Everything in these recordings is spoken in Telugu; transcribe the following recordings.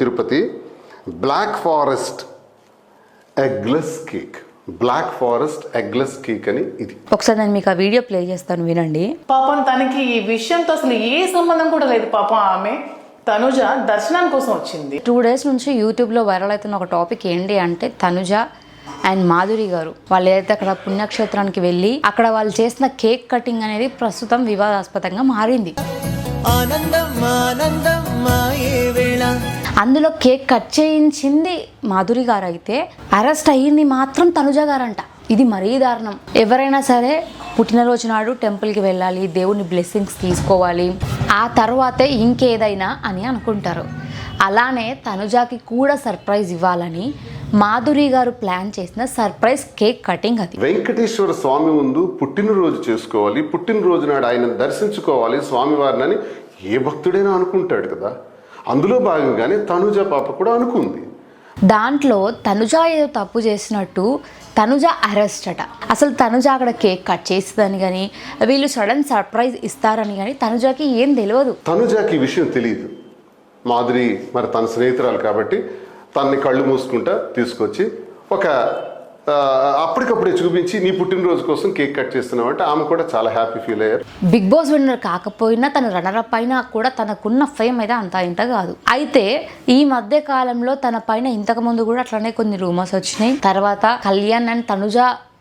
Tirupati black forest eggless cake. Black forest eggless cake అని ఇది. ఒకసారి నేను మీకు ఆ వీడియో ప్లే చేస్తాను, వినండి. పాపం తనకి ఈ విషయంతో అసలు ఏ సంబంధం కూడా లేదు. పాపం ఆమె తనుజ దర్శనం కోసం వచ్చింది. 2 days నుంచి యూట్యూబ్లో వైరల్ అవుతున్న ఒక టాపిక్ ఏంటి అంటే తనుజ అండ్ మాధురి గారు వాళ్ళు ఏదైతే అక్కడ పుణ్యక్షేత్రానికి వెళ్ళి అక్కడ వాళ్ళు చేసిన కేక్ కటింగ్ అనేది ప్రస్తుతం వివాదాస్పదంగా మారింది. అందులో కేక్ కట్ చేయించింది మాధురి గారు అయితే అరెస్ట్ అయ్యింది మాత్రం తనుజ గారంట. ఇది మరీ దారుణం. ఎవరైనా సరే పుట్టినరోజు నాడు టెంపుల్కి వెళ్ళాలి, దేవుని బ్లెస్సింగ్స్ తీసుకోవాలి, ఆ తర్వాతే ఇంకేదైనా అని అనుకుంటారు. అలానే తనుజాకి కూడా సర్ప్రైజ్ ఇవ్వాలని మాధురి గారు ప్లాన్ చేసిన సర్ప్రైజ్ కేక్ కటింగ్ అది. వెంకటేశ్వర స్వామి ముందు పుట్టినరోజు చేసుకోవాలి, పుట్టినరోజు నాడు ఆయన దర్శించుకోవాలి స్వామివారిని ఏ భక్తుడైనా అనుకుంటాడు కదా. అందులో భాగంగానే తనుజ పాప కూడా అనుకుంది. దాంట్లో తనుజ ఏదో తప్పు చేసినట్టు తనుజ అరెస్ట్ అట. అసలు తనుజ అక్కడ కేక్ కట్ చేస్తుందని కానీ వీళ్ళు సడన్ సర్ప్రైజ్ ఇస్తారని కానీ తనుజకి ఏం తెలియదు. తనుజకి ఈ విషయం తెలియదు. మాధురి మరి తన స్నేహితురాలు కాబట్టి తనని కళ్ళు మూసుకుంటా తీసుకొచ్చి ఒక అప్పటికప్పుడే చూపించి నీ పుట్టినరోజు కోసం కేక్ కట్ చేస్తున్నావు అంటే ఆమె కూడా చాలా హ్యాపీ ఫీల్ అయ్యారు. బిగ్ బాస్ విన్నర్ కాకపోయినా తను రన్నర్ అప్ అయినా కూడా తనకున్న ఫేమ్ అయితే అంత ఇంత కాదు. అయితే ఈ మధ్య కాలంలో తన పైన ఇంతకు ముందు కూడా అట్లనే కొన్ని రూమర్స్ వచ్చినాయి. తర్వాత కళ్యాణ్ అండ్ తనుజ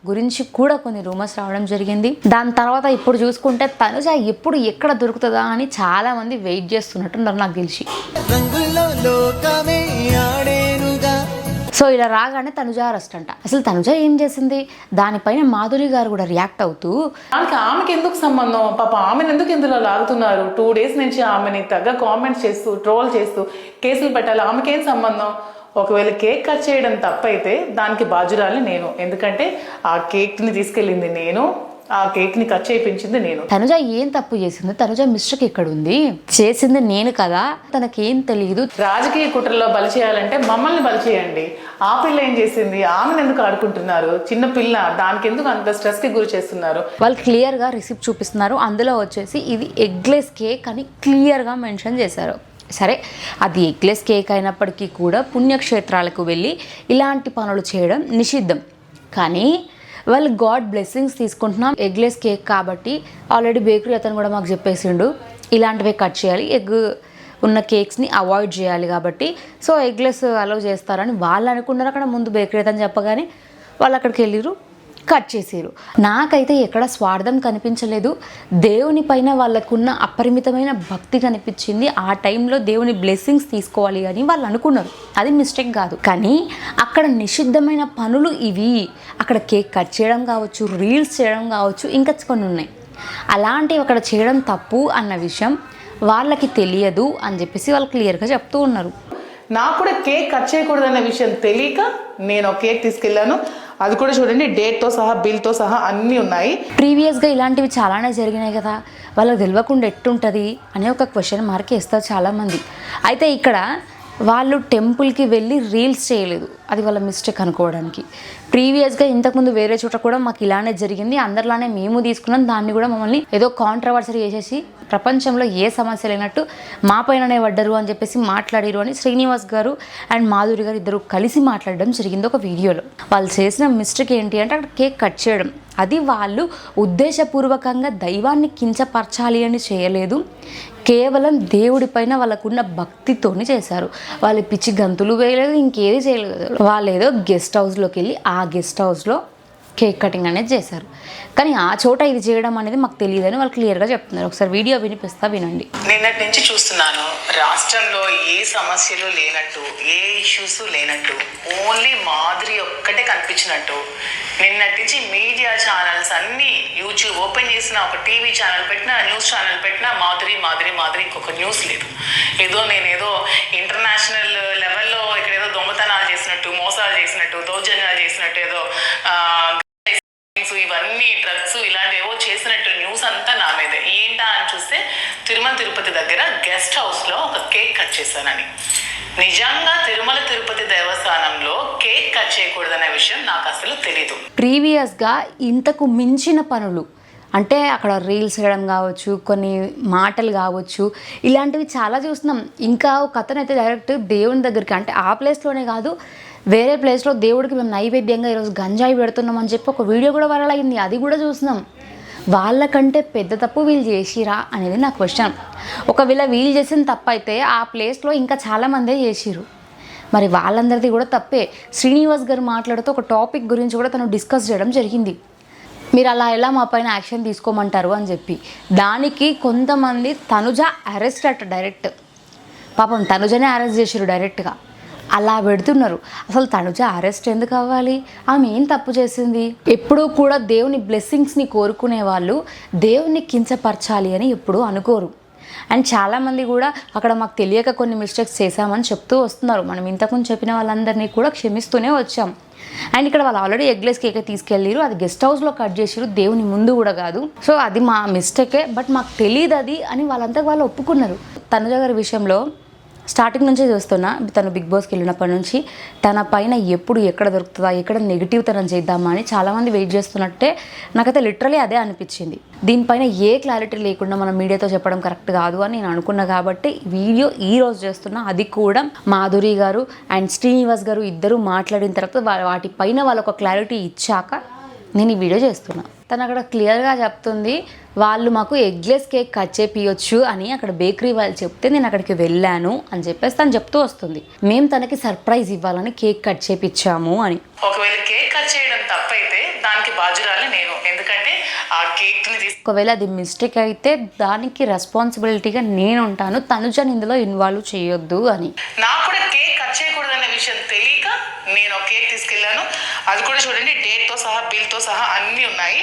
గురించి కూడా కొన్ని రూమర్స్ రావడం జరిగింది. దాని తర్వాత ఇప్పుడు చూసుకుంటే తనుజ ఎప్పుడు ఎక్కడ దొరుకుతుందా అని చాలా మంది వెయిట్ చేస్తున్నట్టున్నారు నాకు తెలిసి. సో ఇలా రాగానే తనుజ అరెస్ట్ అంట. అసలు తనుజ ఏం చేసింది దానిపైన మాధురి గారు కూడా రియాక్ట్ అవుతూ ఆమెకి ఎందుకు సంబంధం, పాప ఆమెను ఎందుకు ఇందులో లాగుతున్నారు? 2 days నుంచి ఆమెని తగ్గ కామెంట్స్ చేస్తూ ట్రోల్ చేస్తూ కేసులు పెట్టాలి. ఆమెకేం సంబంధం? ఒకవేళ కేక్ కట్ చేయడం తప్పైతే దానికి బాధ్యురాలి నేను. ఎందుకంటే ఆ కేక్ని తీసుకెళ్ళింది నేను, ఆ కేక్ని కట్ చేయించింది నేను. తనుజ ఏం తప్పు చేసింది? తనుజ మిస్టేక్ ఇక్కడ ఉంది, చేసింది నేను కదా, తనకేం తెలియదు. రాజకీయ కుట్రలో బలి చేయాలంటే మమ్మల్ని బలి చేయండి. ఆ పిల్ల ఏం చేసింది? ఆమెను ఎందుకు ఆడుకుంటున్నారు? చిన్న పిల్ల, దానికి ఎందుకు అంత స్ట్రెస్ కి గురి చేస్తున్నారు? వాళ్ళు క్లియర్ గా రిసిప్ట్ చూపిస్తున్నారు. అందులో వచ్చేసి ఇది ఎగ్లెస్ కేక్ అని క్లియర్ గా మెన్షన్ చేశారు. సరే, అది ఎగ్లెస్ కేక్ అయినప్పటికీ కూడా పుణ్యక్షేత్రాలకు వెళ్ళి ఇలాంటి పనులు చేయడం నిషిద్ధం. కానీ వాళ్ళు గాడ్ బ్లెస్సింగ్స్ తీసుకుంటున్నాం, ఎగ్లెస్ కేక్ కాబట్టి ఆల్రెడీ బేకరీ అతను కూడా మాకు చెప్పేసిండు ఇలాంటివే కట్ చేయాలి, ఎగ్ ఉన్న కేక్స్ని అవాయిడ్ చేయాలి కాబట్టి సో ఎగ్లెస్ అలౌ చేస్తారని వాళ్ళు అనుకున్నారు. అక్కడ ముందు బేకరీ అతను చెప్పగానే వాళ్ళు అక్కడికి వెళ్ళిరు, కట్ చేసారు. నాకైతే ఎక్కడ స్వార్థం కనిపించలేదు. దేవుని పైన వాళ్ళకున్న అపరిమితమైన భక్తి కనిపించింది. ఆ టైంలో దేవుని బ్లెస్సింగ్స్ తీసుకోవాలి అని వాళ్ళు అనుకున్నారు, అది మిస్టేక్ కాదు. కానీ అక్కడ నిషిద్ధమైన పనులు ఇవి. అక్కడ కేక్ కట్ చేయడం కావచ్చు, రీల్స్ చేయడం కావచ్చు, ఇంకా కొన్ని ఉన్నాయి. అలాంటివి అక్కడ చేయడం తప్పు అన్న విషయం వాళ్ళకి తెలియదు అని చెప్పేసి వాళ్ళు క్లియర్గా చెప్తూ ఉన్నారు. నాకు కూడా కేక్ కట్ చేయకూడదన్న విషయం తెలియక నేను ఒక కేక్ తీసుకెళ్ళాను. అది కూడా చూడండి, డేట్తో సహా బిల్తో సహా అన్నీ ఉన్నాయి. ప్రీవియస్గా ఇలాంటివి చాలానే జరిగినాయి కదా, వాళ్ళకి తెలియకుండా ఎట్టుంటుంది అనే ఒక క్వశ్చన్ మార్క్ వేస్తారు చాలామంది. అయితే ఇక్కడ వాళ్ళు టెంపుల్కి వెళ్ళి రీల్స్ చేయలేదు, అది వాళ్ళ మిస్టేక్ అనుకోవడానికి. ప్రీవియస్గా ఇంతకుముందు వేరే చోట కూడా మాకు ఇలానే జరిగింది, అందరిలానే మేము తీసుకున్నాం, దాన్ని కూడా మమ్మల్ని ఏదో కాంట్రవర్సరీ చేసేసి ప్రపంచంలో ఏ సమస్య లేనట్టు మా పైననే పడ్డరు అని చెప్పేసి మాట్లాడిరు అని శ్రీనివాస్ గారు అండ్ మాధురి గారు ఇద్దరు కలిసి మాట్లాడడం జరిగింది ఒక వీడియోలో. వాళ్ళు చేసిన మిస్టేక్ ఏంటి అంటే అక్కడ కేక్ కట్ చేయడం. అది వాళ్ళు ఉద్దేశపూర్వకంగా దైవాన్ని కించపరచాలి అని చేయలేదు, కేవలం దేవుడి పైన వాళ్ళకున్న భక్తితోని చేశారు. వాళ్ళు పిచ్చి గంతులు వేయలేదు, ఇంకేది చేయలేదు. వాళ్ళు ఏదో గెస్ట్ హౌస్లోకి వెళ్ళి ఆ గెస్ట్ హౌస్లో కేక్ కటింగ్ అనేది చేశారు. కానీ ఆ చోట ఇది చేయడం అనేది మాకు తెలియదని వాళ్ళు క్లియర్గా చెప్తున్నారు. ఒకసారి వీడియో వినిపిస్తా, వినండి. నిన్నటి నుంచి చూస్తున్నాను రాష్ట్రంలో ఏ సమస్యలు లేనట్టు, ఏ ఇష్యూస్ లేనట్టు, ఓన్లీ మాధురి ఒక్కటే కనిపించినట్టు. నిన్నటి నుంచి మీడియా ఛానల్స్ అన్నీ, యూట్యూబ్ ఓపెన్ చేసిన, ఒక టీవీ ఛానల్ పెట్టినా, న్యూస్ ఛానల్ పెట్టినా మాధురి మాధురి మాధురి, ఇంకొక న్యూస్ లేదు. నేనేదో ఇంటర్నేషనల్ లెవెల్లో ఇక్కడ ఏదో దొంగతనాలు చేసినట్టు, మోసాలు చేసినట్టు, దౌర్జన్యాలు చేసినట్టు, ఏదో ఇవన్నీ డ్రగ్స్ ఇలాంటివో చేసినట్టు న్యూస్ అంతా నా మీదే. ఏంటా అని చూస్తే తిరుమల తిరుపతి దగ్గర గెస్ట్ హౌస్లో ఒక కేక్ కట్ చేశానని. నిజంగా తిరుమల తిరుపతి దేవస్థానంలో కేక్ కట్ చేయకూడదనే విషయం నాకు అసలు తెలీదు. ప్రీవియస్గా ఇంతకు మించిన పనులు అంటే అక్కడ రీల్స్ చేయడం కావచ్చు, కొన్ని మాటలు కావచ్చు, ఇలాంటివి చాలా చూస్తున్నాం. ఇంకా ఒక అతను అయితే డైరెక్ట్ దేవుని దగ్గరికి, అంటే ఆ ప్లేస్లోనే కాదు వేరే ప్లేస్లో దేవుడికి మేము నైవేద్యంగా ఈరోజు గంజాయి పెడుతున్నాం అని చెప్పి ఒక వీడియో కూడా వైరల్ అయింది. అది కూడా చూస్తున్నాం. వాళ్ళకంటే పెద్ద తప్పు వీళ్ళు చేసిరా అనేది నా క్వశ్చన్. ఒకవేళ వీళ్ళు చేసిన తప్పు అయితే ఆ ప్లేస్లో ఇంకా చాలామందే చేసిరు, మరి వాళ్ళందరిది కూడా తప్పే. శ్రీనివాస్ గారు మాట్లాడుతూ ఒక టాపిక్ గురించి కూడా తను డిస్కస్ చేయడం జరిగింది. మీరు అలా ఎలా మా పైన యాక్షన్ తీసుకోమంటారు అని చెప్పి. దానికి కొంతమంది తనుజ అరెస్ట్ అట్ట డైరెక్ట్, పాపం తనుజనే అరెస్ట్ చేసారు డైరెక్ట్గా. అలా పెడుతున్నారు. అసలు తనుజ అరెస్ట్ ఎందుకు అవ్వాలి? ఆమె ఏం తప్పు చేసింది? ఎప్పుడూ కూడా దేవుని బ్లెస్సింగ్స్ని కోరుకునే వాళ్ళు దేవుని కించపరచాలి అని ఎప్పుడూ అనుకోరు. అండ్ చాలామంది కూడా అక్కడ మాకు తెలియక కొన్ని మిస్టేక్స్ చేశామని చెప్తూ వస్తున్నారు. మనం ఇంతకుముందు చెప్పిన వాళ్ళందరినీ కూడా క్షమిస్తూనే వచ్చాం. అండ్ ఇక్కడ వాళ్ళు ఆల్రెడీ ఎగ్లెస్ కేక్ తీసుకెళ్ళారు, అది గెస్ట్ హౌస్లో కట్ చేసారు, దేవుని ముందు కూడా కాదు. సో అది మా మిస్టేకే, బట్ మాకు తెలియదు అది అని వాళ్ళంతా వాళ్ళు ఒప్పుకున్నారు. తనుజ గారి విషయంలో స్టార్టింగ్ నుంచే చూస్తున్నా, తను బిగ్ బాస్కి వెళ్ళినప్పటి నుంచి తన పైన ఎప్పుడు ఎక్కడ దొరుకుతుందా, ఎక్కడ నెగిటివ్ తనం చేద్దామా అని చాలామంది వెయిట్ చేస్తున్నట్టే నాకైతే లిటరలీ అదే అనిపించింది. దీనిపైన ఏ క్లారిటీ లేకుండా మనం మీడియాతో చెప్పడం కరెక్ట్ కాదు అని నేను అనుకున్నా కాబట్టి వీడియో ఈరోజు చేస్తున్నా. అది కూడా మాధురి గారు అండ్ శ్రీనివాస్ గారు ఇద్దరు మాట్లాడిన తర్వాత వాటిపైన వాళ్ళొక క్లారిటీ ఇచ్చాక నేను ఈ వీడియో చేస్తున్నా. తను అక్కడ క్లియర్గా చెప్తుంది, వాళ్ళు మాకు ఎగ్లెస్ కేక్ కట్ చేపియొచ్చు అని అక్కడ బేకరీ వాళ్ళు చెప్తే నేను అక్కడికి వెళ్ళాను అని చెప్పేసి తను చెప్తూ వస్తుంది. మేము తనకి సర్ప్రైజ్ ఇవ్వాలని కేక్ కట్ చేపించాము అని. ఒకవేళ కేక్ కట్ చేయడం తప్పైతే దానికి బాధ్యురాలి నేను, ఎందుకంటే ఆ కేక్ ని ఒకవేళ అది మిస్టేక్ అయితే దానికి రెస్పాన్సిబిలిటీగా నేను ఉంటాను, తనుజని ఇందులో ఇన్వాల్వ్ చేయొద్దు అని. నాకు కూడా కేక్ కట్ చేయకూడదనే విషయం తెలియక నేను ఒక కేక్ తీసుకెళ్ళాను. అది కూడా చూడండి, డేట్తో సహా బిల్తో సహా అన్నీ ఉన్నాయి.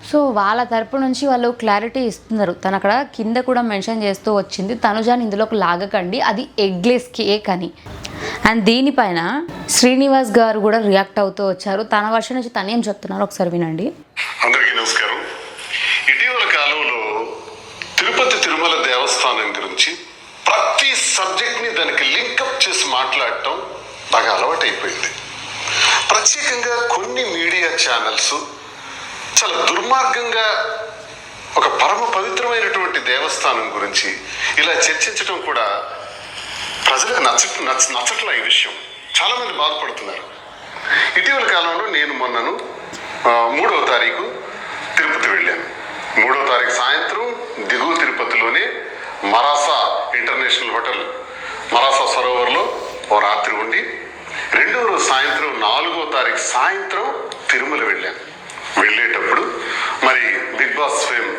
సో వాళ్ళ తరపు నుంచి వాళ్ళు క్లారిటీ ఇస్తున్నారు. తను అక్కడ కింద కూడా మెన్షన్ చేస్తూ వచ్చింది, తనుజాని ఇందులోకి లాగకండి, అది ఎగ్లెస్ కేక్ అని. అండ్ దీనిపైన శ్రీనివాస్ గారు కూడా రియాక్ట్ అవుతూ వచ్చారు. తన వర్షం నుంచి తను ఏం చెప్తున్నారు ఒకసారి వినండి. అందరికీ నమస్కారం. ఇటీవల కాలంలో తిరుమల దేవస్థానం గురించి ప్రతి సబ్జెక్ట్ని దానికి లింకప్ చేసి మాట్లాడటం బాగా అలవాటైపోయింది. ప్రత్యేకంగా కొన్ని మీడియా ఛానల్స్ చాలా దుర్మార్గంగా ఒక పరమ పవిత్రమైనటువంటి దేవస్థానం గురించి ఇలా చర్చించడం కూడా ప్రజలకు నచ్చట్లా. ఈ విషయం చాలామంది బాధపడుతున్నారు. ఇటీవల కాలంలో నేను మొన్నను 3వ తారీఖు తిరుపతి వెళ్ళాను. 3వ తారీఖు సాయంత్రం దిగువ తిరుపతిలోనే మరాసా ఇంటర్నేషనల్ హోటల్ మరాసా సరోవర్లో ఓ రాత్రి ఉండి 2వ రోజు సాయంత్రం 4వ తారీఖు సాయంత్రం తిరుమల వెళ్ళాను. వెళ్ళేటప్పుడు మరి బిగ్ బాస్ ఫేమ్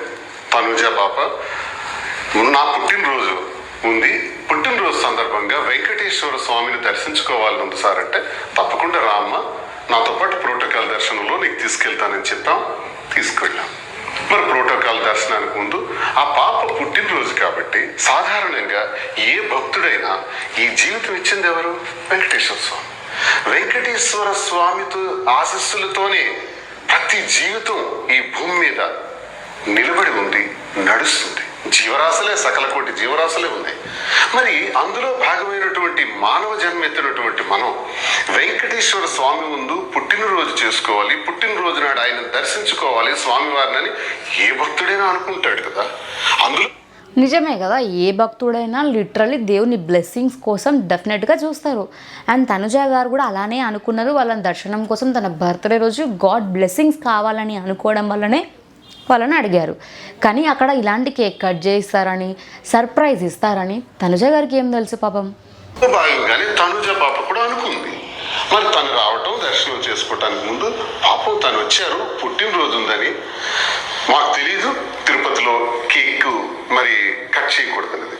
తనుజ పాప నా పుట్టినరోజు ఉంది, పుట్టినరోజు సందర్భంగా వెంకటేశ్వర స్వామిని దర్శించుకోవాలని ఉంది సార్ అంటే, తప్పకుండా రామ్మ, నాతో పాటు ప్రోటోకాల్ దర్శనంలో నీకు తీసుకెళ్తానని చెప్పాం. తీసుకెళ్ళాం. మరి ప్రోటోకాల్ దర్శనానికి ముందు ఆ పాప పుట్టినరోజు కాబట్టి సాధారణంగా ఏ భక్తుడైనా ఈ జీవితం ఇచ్చింది ఎవరు? వెంకటేశ్వర స్వామి. వెంకటేశ్వర స్వామితో ఆశీస్సులతోనే ప్రతి జీవితం ఈ భూమి మీద నిలబడి ఉంది, నడుస్తుంది. జీవరాశులే, సకల కోటి జీవరాశులే ఉన్నాయి. మరి అందులో భాగమైనటువంటి మానవ జన్మెత్తినటువంటి మనం వెంకటేశ్వర స్వామి ముందు పుట్టినరోజు చేసుకోవాలి, పుట్టినరోజు నాడు ఆయన దర్శించుకోవాలి స్వామివారిని ఏ భక్తుడైనా అనుకుంటాడు కదా. అందులో నిజమే కదా, ఏ భక్తుడైనా లిటరలీ దేవుని బ్లెస్సింగ్స్ కోసం డెఫినెట్గా చూస్తారు. అండ్ తనుజ గారు కూడా అలానే అనుకున్నారు. వాళ్ళని దర్శనం కోసం తన బర్త్డే రోజు గాడ్ బ్లెస్సింగ్స్ కావాలని అనుకోవడం వల్లనే వాళ్ళని అడిగారు. కానీ అక్కడ ఇలాంటి కేక్ కట్ చేయిస్తారని, సర్ప్రైజ్ ఇస్తారని తనుజ గారికి ఏం తెలుసు పాపం. భాగంగానే తనుజ పాప కూడా అనుకుంది. మరి తను రావటం, దర్శనం చేసుకోవటానికి ముందు పాపం తను వచ్చారు, పుట్టినరోజు ఉందని మాకు తెలీదు, తిరుపతిలో కేక్ మరి కట్ చేయకూడదన్నది.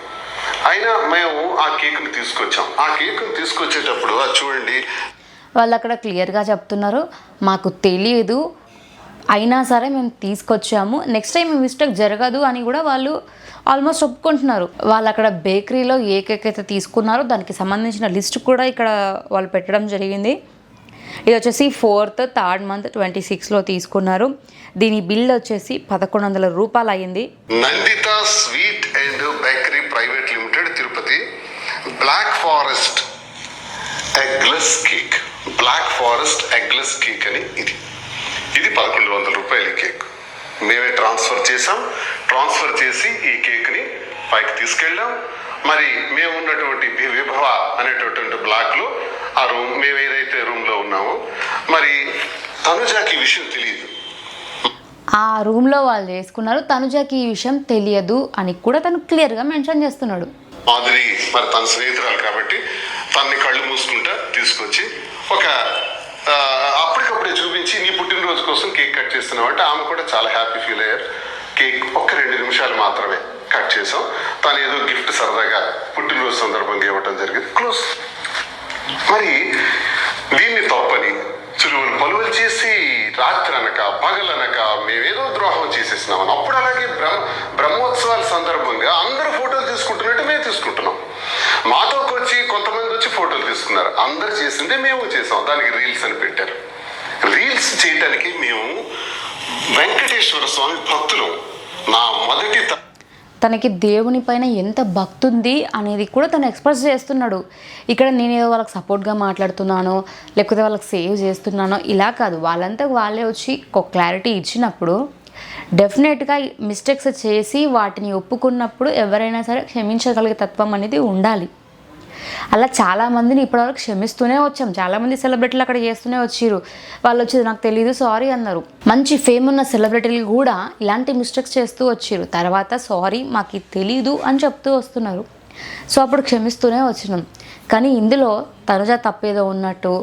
అయినా మేము ఆ కేక్ని తీసుకొచ్చాం. ఆ కేక్ని తీసుకొచ్చేటప్పుడు అది చూడండి, వాళ్ళు అక్కడ క్లియర్గా చెప్తున్నారు, మాకు తెలియదు, అయినా సరే మేము తీసుకొచ్చాము, నెక్స్ట్ టైం మిస్టేక్ జరగదు అని కూడా వాళ్ళు ఆల్మోస్ట్ ఒప్పుకుంటున్నారు. వాళ్ళు అక్కడ బేకరీలో ఏ కేక్ అయితే తీసుకున్నారో దానికి సంబంధించిన లిస్ట్ కూడా ఇక్కడ వాళ్ళు పెట్టడం జరిగింది. ఇది వచ్చేసి 4th 3rd month 26లో తీసుకున్నారు. దీని బిల్ వచ్చేసి 1100 రూపాయలు అయ్యింది. Nandita sweet and bakery private limited Tirupati black forest eggless cake, black forest eggless cake అని ఇది 1100 రూపాయల కేక్. మేమే ట్రాన్స్ఫర్ చేసాం. ట్రాన్స్ఫర్ చేసి ఈ కేక్ని పైకి తీసుకెళ్ళాం. మరి మేము ఉన్నటువంటి విభవ అనేటటువంటి బ్లాక్లో ఆ రూమ్, మేము ఏదైతే రూమ్లో ఉన్నామో, మరి తనుజాకి ఈ విషయం తెలియదు. ఆ రూమ్లో వాళ్ళు చేసుకున్నారు, తనుజాకి ఈ విషయం తెలియదు అని కూడా తను క్లియర్గా మెన్షన్ చేస్తున్నాడు. మాధురి మరి తన స్నేహితురాలు కాబట్టి తన్ని కళ్ళు మూసుకుంటా తీసుకొచ్చి ఒక అప్పటికప్పుడే చూపించి నీ పుట్టినరోజు కోసం కేక్ కట్ చేస్తున్నావు అంటే ఆమె కూడా చాలా హ్యాపీ ఫీల్ అయ్యారు. కేక్ ఒక్క 2 నిమిషాలు మాత్రమే కట్ చేసాం. తను ఏదో గిఫ్ట్ సరదాగా పుట్టినరోజు సందర్భంగా ఇవ్వటం జరిగింది. క్లోజ్. మరి దీన్ని తప్పని చులువులు పలువులు చేసి రాత్రి అనక పగలనక మేమేదో ద్రోహం చేసేసినామని అప్పుడు అలాగే బ్రహ్మోత్సవాల సందర్భంగా అందరూ ఫోటోలు తీసుకుంటున్నట్టు మేము తీసుకుంటున్నాం. మాతోకి వచ్చి కొంతమంది వచ్చి ఫోటోలు తీసుకున్నారు. అందరు చేసిందే మేము చేసాం. దానికి రీల్స్ అని పెట్టారు. రీల్స్ చేయడానికి మేము వెంకటేశ్వర స్వామి భక్తులు. నా మొదటి తనకి దేవుని పైన ఎంత భక్తి ఉంది అనేది కూడా తను ఎక్స్ప్రెస్ చేస్తున్నాడు. ఇక్కడ నేనేదో వాళ్ళకి సపోర్ట్గా మాట్లాడుతున్నానో లేకపోతే వాళ్ళకి సేవ్ చేస్తున్నానో ఇలా కాదు. వాళ్ళంతా వాళ్ళే వచ్చి ఒక క్లారిటీ ఇచ్చినప్పుడు డెఫినెట్గా మిస్టేక్స్ చేసి వాటిని ఒప్పుకున్నప్పుడు ఎవరైనా సరే క్షమించగలిగే తత్వం అనేది ఉండాలి. అలా చాలామందిని ఇప్పటివరకు క్షమిస్తూనే వచ్చాం. చాలామంది సెలబ్రిటీలు అక్కడ చేస్తూనే వచ్చిర్రు. వాళ్ళు వచ్చి నాకు తెలీదు సారీ అన్నారు. మంచి ఫేమ్ ఉన్న సెలబ్రిటీలు కూడా ఇలాంటి మిస్టేక్స్ చేస్తూ వచ్చిర్రు. తర్వాత సారీ మాకు ఇది తెలీదు అని చెప్తూ వస్తున్నారు. సో అప్పుడు క్షమిస్తూనే వచ్చినాం. కానీ ఇందులో తనుజ తప్పేదో ఉన్నట్టు,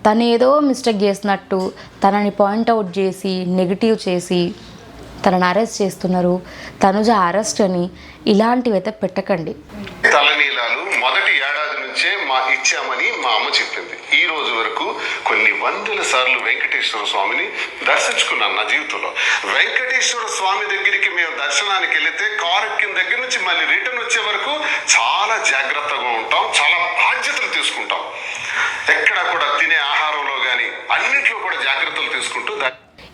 తను ఏదో మిస్టేక్ చేసినట్టు తనని పాయింట్అవుట్ చేసి నెగిటివ్ చేసి తనని అరెస్ట్ చేస్తున్నారు. తనుజ అరెస్ట్ అని ఇలాంటివి అయితే పెట్టకండి. తలనీలాలు మొదటి ఏడాది నుంచే ఇచ్చామని మా అమ్మ చెప్పింది. ఈ రోజు వరకు కొన్ని వందల సార్లు వెంకటేశ్వర స్వామిని దర్శించుకున్నాను నా జీవితంలో. వెంకటేశ్వర స్వామి దగ్గరికి మేము దర్శనానికి వెళితే కారు ఎక్కిన దగ్గర నుంచి మళ్ళీ రిటర్న్ వచ్చే వరకు చాలా జాగ్రత్తగా ఉంటాం. చాలా బాధ్యతలు తీసుకుంటాం. ఎక్కడ కూడా తినే ఆహారంలో కానీ అన్నిట్లో కూడా జాగ్రత్తలు తీసుకుంటూ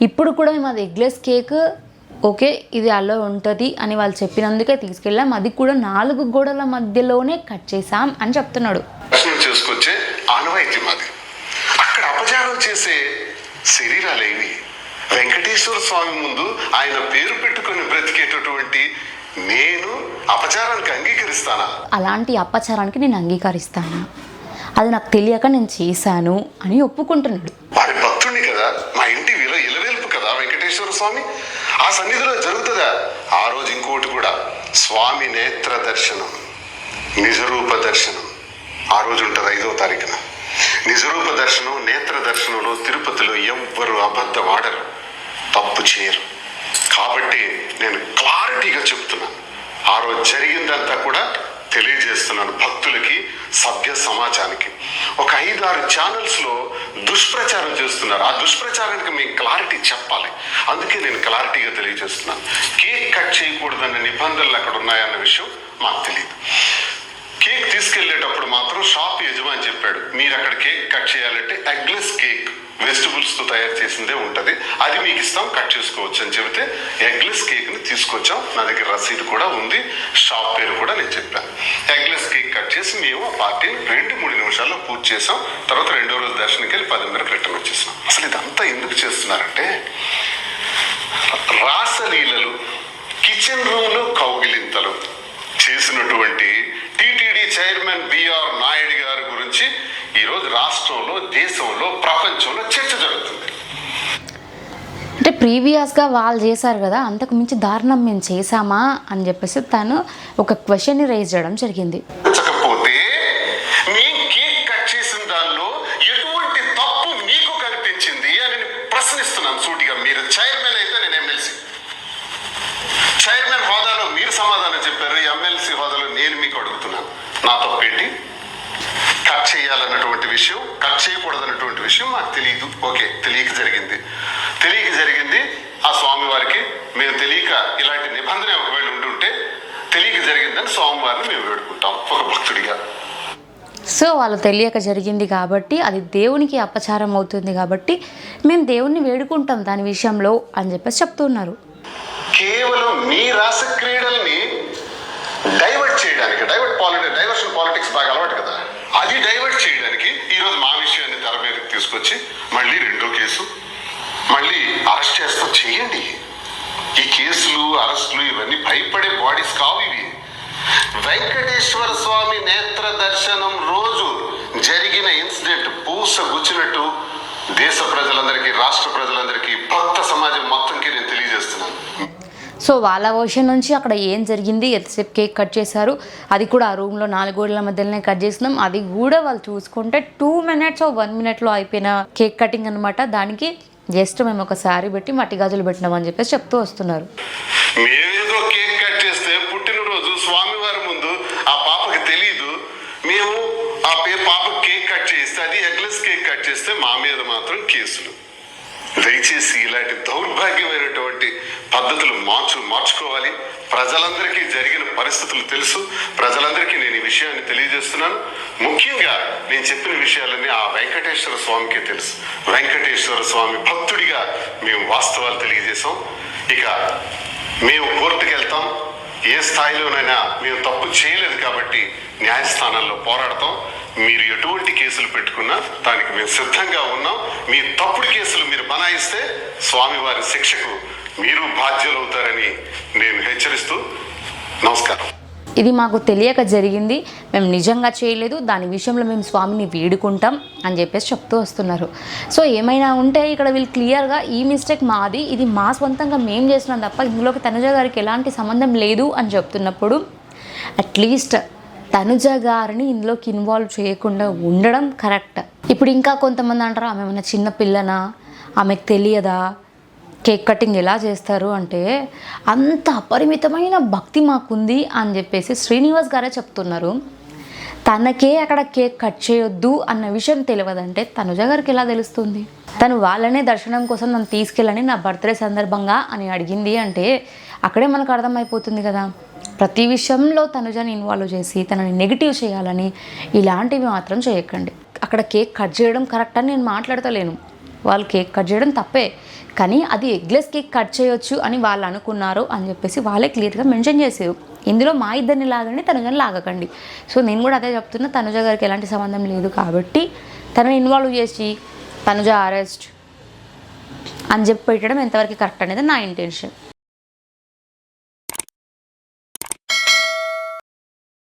ఇప్పుడు కూడా మేము అది ఎగ్లెస్ కేక్ ఓకే ఇది అలా ఉంటుంది అని వాళ్ళు చెప్పినందుకే తీసుకెళ్ళాం. అది కూడా 4 గోడల మధ్యలోనే కట్ చేసాం అని చెప్తున్నాడు. దర్శనం చేసుకొచ్చే ఆనవాయితీ మాది. అక్కడ అపచారం చేసే శరీరాలు ఏవి? వెంకటేశ్వర స్వామి ముందు ఆయన పేరు పెట్టుకుని బ్రతికేటటువంటి నేను అపచారానికి అంగీకరిస్తానా? అలాంటి అపచారానికి నేను అంగీకరిస్తానా? అది నాకు తెలియక నేను చేశాను అని ఒప్పుకుంటున్నాడు. వారి భక్తుడిని కదా, మా ఇంటి ఇలవేల్పు కదా వెంకటేశ్వర స్వామి. ఆ సన్నిధిలో జరుగుతుందా? ఆ రోజు ఇంకోటి కూడా స్వామి నేత్ర దర్శనం, నిజరూప దర్శనం ఆ రోజు ఉంటుంది 5వ తారీఖున. నిజరూప దర్శనం, నేత్ర దర్శనంలో తిరుపతిలో ఎవ్వరు అబద్ధం ఆడరు, తప్పు చేయరు. కాబట్టి నేను క్లారిటీగా చెప్తున్నాను. ఆ రోజు జరిగిందంతా కూడా తెలియజేస్తున్నాను భక్తులకి, సభ్య సమాజానికి. ఒక 5-6 ఛానల్స్లో దుష్ప్రచారం చేస్తున్నారు. ఆ దుష్ప్రచారానికి మేము క్లారిటీ చెప్పాలి. అందుకే నేను క్లారిటీగా తెలియజేస్తున్నాను. కేక్ కట్ చేయకూడదన్న నిబంధనలు అక్కడ ఉన్నాయన్న విషయం మాకు తెలియదు. కేక్ తీసుకెళ్లేటప్పుడు మాత్రం షాప్ యజమాని చెప్పాడు, మీరు అక్కడ కేక్ కట్ చేయాలంటే ఎగ్లెస్ కేక్ వెజిటబుల్స్తో తయారు చేసిందే ఉంటుంది, అది మీకు ఇస్తాం, కట్ చేసుకోవచ్చు అని చెబితే ఎగ్లెస్ కేక్ని తీసుకొచ్చాం. నా దగ్గర రసీదు కూడా ఉంది, షాప్ పేరు కూడా నేను చెప్పాను. ఎగ్లెస్ కేక్ కట్ చేసి మేము ఆ పార్టీని 2-3 నిమిషాల్లో పూర్తి చేసాం. తర్వాత 2వ రోజు దర్శనానికి వెళ్ళి 10:30 రిటర్న్ వచ్చేసాం. అసలు ఇదంతా ఎందుకు చేస్తున్నారంటే రాసలీలలు, కిచెన్ రూమ్లో కౌగిలింతలు చేసినటువంటి టీటీడీ చైర్మన్ బిఆర్ నాయుడు గారి గురించి ఈరోజు రాష్ట్రంలో, దేశంలో, ప్రపంచంలో చర్చ జరుగుతుంది. అంటే ప్రీవియస్గా వాళ్ళు చేశారు కదా, అంతకు మించి దారుణం మేము చేశామా అని చెప్పేసి తను ఒక క్వశ్చన్ని రైజ్ చేయడం జరిగింది. కాకపోతే మేము కేక్ కట్ చేసిన దానిలో ఎటువంటి తప్పు మీకు కనిపించింది అని ప్రశ్నిస్తున్నాను సూటిగా. మీరు చైర్మన్ అయితే నేను ఎమ్మెల్సీ. చైర్మన్ హోదాలో మీరు సమాధానం చెప్పారు, ఎమ్మెల్సీ హోదాలో నేను మీకు అడుగుతున్నాను, నా తప్పేంటి? కట్ చేయాలన్నటువంటి విషయం, కట్ చేయకూడదన్నటువంటి విషయం మాకు తెలియదు. ఓకే, తెలియక జరిగింది. ఆ స్వామివారికి మేము తెలియక ఇలాంటి నిబంధన ఒకవేళ ఉంటుంటే తెలియక జరిగిందని స్వామివారిని మేము వేడుకుంటాం ఒక భక్తుడిగా. సో వాళ్ళు తెలియక జరిగింది కాబట్టి అది దేవునికి అపచారం అవుతుంది కాబట్టి మేము దేవుణ్ణి వేడుకుంటాం దాని విషయంలో అని చెప్పేసి చెప్తున్నారు. కేవలం మీ రాసక్రీడల్ని డైవర్ట్ చేయడానికి, డైవర్షన్ పాలిటిక్స్ బాగా అలవాటు కదా, అది డైవర్ట్ చేయడానికి ఈరోజు మా విషయాన్ని తెర మీదకి తీసుకొచ్చి మళ్ళీ 2వ కేసు, మళ్ళీ అరెస్ట్ చేస్తూ చేయండి. ఈ కేసులు అరెస్టులు ఇవన్నీ భయపడే బాడీస్ కావు ఇవి. వెంకటేశ్వర స్వామి నేత్ర దర్శనం రోజు జరిగిన ఇన్సిడెంట్ పూస గుచ్చినట్టు దేశ ప్రజలందరికీ, రాష్ట్ర ప్రజలందరికీ, భక్త సమాజం మొత్తంకి నేను తెలియజేస్తున్నాను. సో వాళ్ళ వర్షన్ నుంచి అక్కడ ఏం జరిగింది, ఎంతసేపు కేక్ కట్ చేశారు, అది కూడా ఆ రూమ్లో 4 గోడల మధ్యలోనే కట్ చేసినాం, అది కూడా వాళ్ళు చూసుకుంటే 2 minutes 1 minute అయిపోయిన కేక్ కటింగ్ అనమాట. దానికి జస్ట్ మేము ఒక శారీ పెట్టి మట్టి గాజులు పెట్టినామని చెప్పేసి చెప్తూ వస్తున్నారు. మేమేదో కేక్ కట్ చేస్తే పుట్టినరోజు స్వామివారి ముందు ఆ పాపకి తెలియదు, మేము ఆ పాపకి కేక్ కట్ చేస్తే అది ఎగ్లెస్ కేక్ కట్ చేస్తే మా మీద మాత్రం కేసులు. దయచేసి ఇలాంటి దౌర్భాగ్యమైనటువంటి పద్ధతులు మార్చుకోవాలి. ప్రజలందరికీ జరిగిన పరిస్థితులు తెలుసు, ప్రజలందరికీ నేను ఈ విషయాన్ని తెలియజేస్తున్నాను. ముఖ్యంగా నేను చెప్పిన విషయాలన్నీ ఆ వెంకటేశ్వర స్వామికే తెలుసు. వెంకటేశ్వర స్వామి భక్తుడిగా మేము వాస్తవాలు తెలియజేశాం. ఇక మేము కోర్టుకు వెళ్తాం. ఏ స్థాయిలోనైనా మేము తప్పు చేయలేదు కాబట్టి న్యాయస్థానాల్లో పోరాడతాం. మీరు ఎటువంటి కేసులు పెట్టుకున్నా దానికి మేము సిద్ధంగా ఉన్నాం. మీ తప్పుడు కేసులు మీరు బనాయిస్తే స్వామివారి శిక్షకు మీరు బాధ్యులవుతారని నేను హెచ్చరిస్తూ నమస్కారం. ఇది మాకు తెలియక జరిగింది, మేము నిజంగా చేయలేదు, దాని విషయంలో మేము స్వామిని వేడుకుంటాం అని చెప్పేసి చెప్తూ వస్తున్నారు. సో ఏమైనా ఉంటే ఇక్కడ వీళ్ళు క్లియర్గా ఈ మిస్టేక్ మాది, ఇది మా స్వంతంగా మేము చేస్తున్నాం తప్ప ఇందులోకి తనుజ గారికి ఎలాంటి సంబంధం లేదు అని చెప్తున్నప్పుడు అట్లీస్ట్ తనుజ గారిని ఇందులోకి ఇన్వాల్వ్ చేయకుండా ఉండడం కరెక్ట్. ఇప్పుడు ఇంకా కొంతమంది అంటారు ఆమె ఏమైనా చిన్న పిల్లనా, ఆమెకు తెలియదా కేక్ కటింగ్ ఎలా చేస్తారు అంటే, అంత అపరిమితమైన భక్తి మాకుంది అని చెప్పేసి శ్రీనివాస్ గారే చెప్తున్నారు. తనకే అక్కడ కేక్ కట్ చేయొద్దు అన్న విషయం తెలియదంటే తనుజ గారికి ఎలా తెలుస్తుంది? తను వాళ్ళనే దర్శనం కోసం నన్ను తీసుకెళ్ళని నా బర్త్డే సందర్భంగా అని అడిగింది అంటే అక్కడే మనకు అర్థమైపోతుంది కదా. ప్రతి విషయంలో తనుజని ఇన్వాల్వ్ చేసి తనని నెగిటివ్ చేయాలని ఇలాంటివి మాత్రం చేయకండి. అక్కడ కేక్ కట్ చేయడం కరెక్ట్ అని నేను మాట్లాడతలేను, వాళ్ళు కేక్ కట్ చేయడం తప్పే, కానీ అది ఎగ్లెస్ కేక్ కట్ చేయొచ్చు అని వాళ్ళు అనుకున్నారు అని చెప్పేసి వాళ్ళే క్లియర్గా మెన్షన్ చేశారు. ఇందులో మా ఇద్దరిని లాగండి, తనుజని లాగకండి. సో నేను కూడా అదే చెప్తున్నా, తనుజ గారికి ఎలాంటి సంబంధం లేదు కాబట్టి తనని ఇన్వాల్వ్ చేసి తనుజ అరెస్ట్ అని చెప్పి పెట్టడం ఎంతవరకు కరెక్ట్ అనేది నా ఇంటెన్షన్.